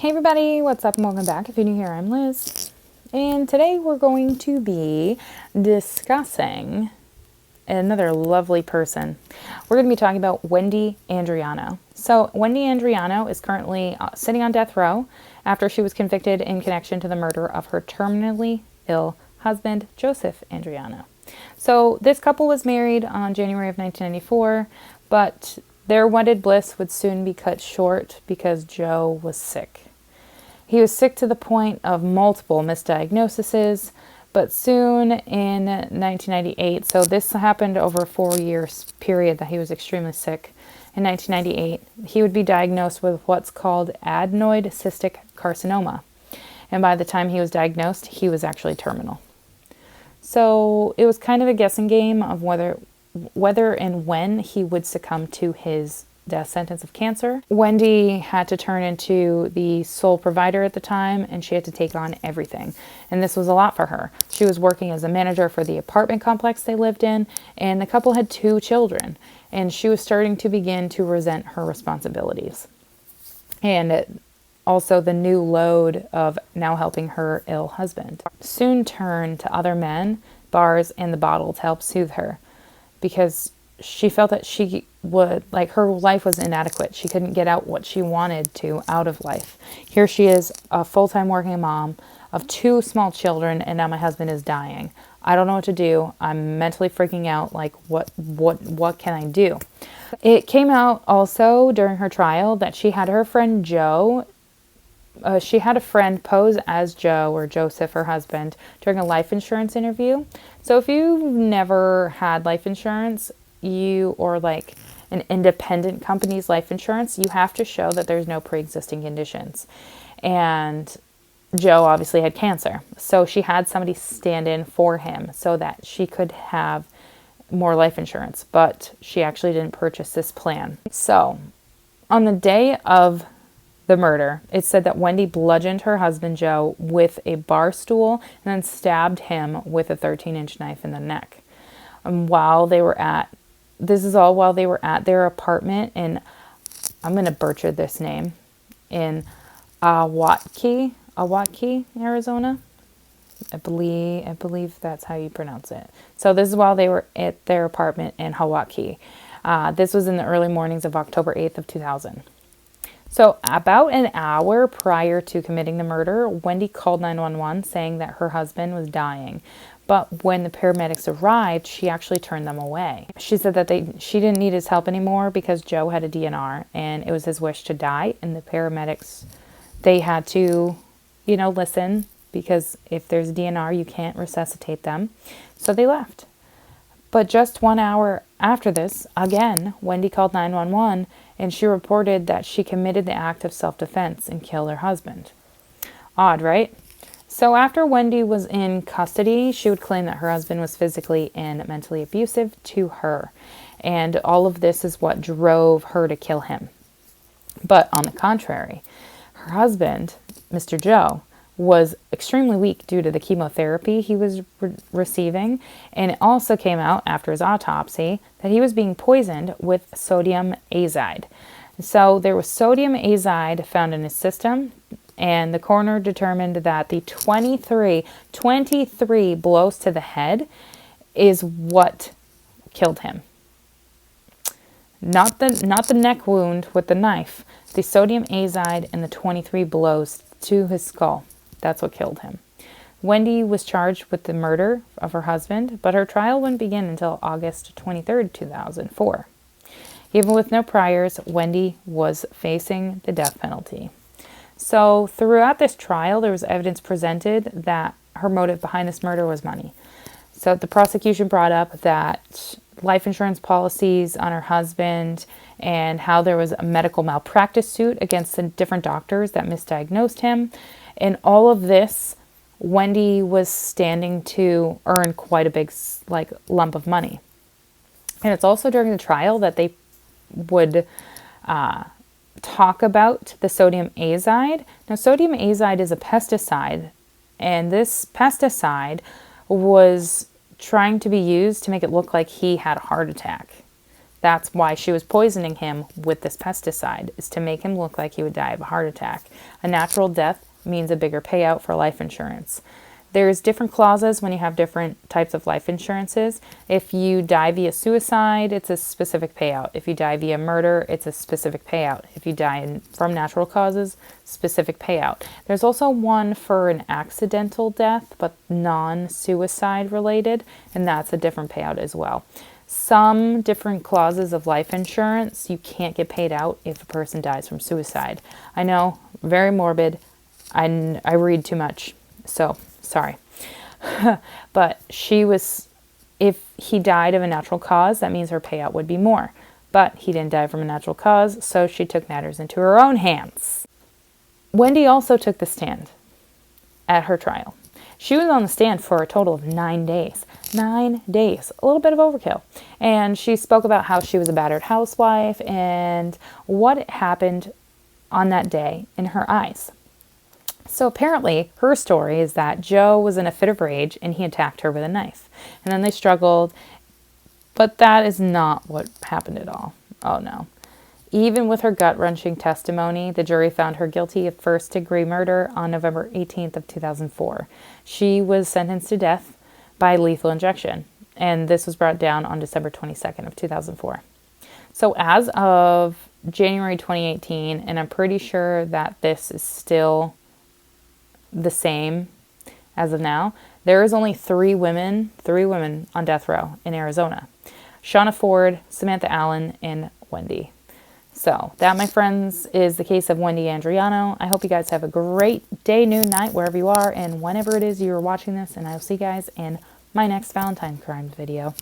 Hey everybody, what's up and welcome back. If you're new here, I'm Liz. And today we're going to be discussing another lovely person. We're going to be talking about Wendi Andriano. So Wendi Andriano is currently sitting on death row after she was convicted in connection to the murder of her terminally ill husband, Joseph Andriano. So this couple was married on January of 1994, but their wedded bliss would soon be cut short because Joe was sick. He was sick to the point of multiple misdiagnoses, but soon in 1998, so this happened over a 4-year period that he was extremely sick. In 1998, he would be diagnosed with what's called adenoid cystic carcinoma. And by the time he was diagnosed, he was actually terminal. So it was kind of a guessing game of whether and when he would succumb to his death sentence of cancer. Wendi had to turn into the sole provider at the time, and she had to take on everything. And this was a lot for her. She was working as a manager for the apartment complex they lived in, and the couple had 2 children, and she was starting to begin to resent her responsibilities. And also the new load of now helping her ill husband. Soon turned to other men, bars, and the bottle to help soothe her, because she felt that her life was inadequate. She couldn't get out what she wanted to out of life. Here she is, a full-time working mom of 2 small children, and now my husband is dying. I don't know what to do. I'm mentally freaking out. Like, what can I do? It came out also during her trial that she had her friend Joe. She had a friend pose as Joe or Joseph, her husband, during a life insurance interview. So if you've never had life insurance, or like an independent company's life insurance, you have to show that there's no pre-existing conditions. And Joe obviously had cancer. So she had somebody stand in for him so that she could have more life insurance. But she actually didn't purchase this plan. So on the day of the murder, it said that Wendi bludgeoned her husband Joe with a bar stool and then stabbed him with a 13-inch knife in the neck. And while they were at their apartment in, I'm going to butcher this name, in Ahwatukee, Arizona. I believe that's how you pronounce it. So this is while they were at their apartment in Ahwatukee. This was in the early mornings of October 8th of 2000. So about an hour prior to committing the murder, Wendi called 911 saying that her husband was dying. But when the paramedics arrived, she actually turned them away. She said that she didn't need his help anymore because Joe had a DNR and it was his wish to die. And the paramedics, they had to, listen, because if there's a DNR, you can't resuscitate them. So they left. But just 1 hour after this, again, Wendi called 911 and she reported that she committed the act of self-defense and killed her husband. Odd, right? So after Wendi was in custody, she would claim that her husband was physically and mentally abusive to her. And all of this is what drove her to kill him. But on the contrary, her husband, Mr. Joe, was extremely weak due to the chemotherapy he was receiving. And it also came out after his autopsy that he was being poisoned with sodium azide. So there was sodium azide found in his system, and the coroner determined that the 23 blows to the head is what killed him. Not the neck wound with the knife. The sodium azide and the 23 blows to his skull. That's what killed him. Wendi was charged with the murder of her husband, but her trial wouldn't begin until August 23rd, 2004. Even with no priors, Wendi was facing the death penalty. So throughout this trial, there was evidence presented that her motive behind this murder was money. So the prosecution brought up that life insurance policies on her husband and how there was a medical malpractice suit against the different doctors that misdiagnosed him. And all of this, Wendi was standing to earn quite a big lump of money. And it's also during the trial that they would talk about the sodium azide. Now, sodium azide is a pesticide, and this pesticide was trying to be used to make it look like he had a heart attack. That's why she was poisoning him with this pesticide, is to make him look like he would die of a heart attack. A natural death means a bigger payout for life insurance. There's different clauses when you have different types of life insurances. If you die via suicide, it's a specific payout. If you die via murder, it's a specific payout. If you die from natural causes, specific payout. There's also one for an accidental death, but non-suicide related, and that's a different payout as well. Some different clauses of life insurance, you can't get paid out if a person dies from suicide. I know, very morbid. I read too much, so sorry. But if he died of a natural cause, that means her payout would be more. But he didn't die from a natural cause, so she took matters into her own hands. Wendi also took the stand at her trial. She was on the stand for a total of 9 days. 9 days. A little bit of overkill. And she spoke about how she was a battered housewife and what happened on that day in her eyes. So apparently, her story is that Joe was in a fit of rage and he attacked her with a knife. And then they struggled, but that is not what happened at all. Oh no. Even with her gut-wrenching testimony, the jury found her guilty of first-degree murder on November 18th of 2004. She was sentenced to death by lethal injection, and this was brought down on December 22nd of 2004. So as of January 2018, and I'm pretty sure that this is still the same as of now, there is only three women on death row in Arizona. Shauna Ford, Samantha Allen, and Wendi. So that, my friends, is the case of Wendi Andriano. I hope you guys have a great day, noon, night, wherever you are, and whenever it is you're watching this, and I'll see you guys in my next Valentine Crimes video.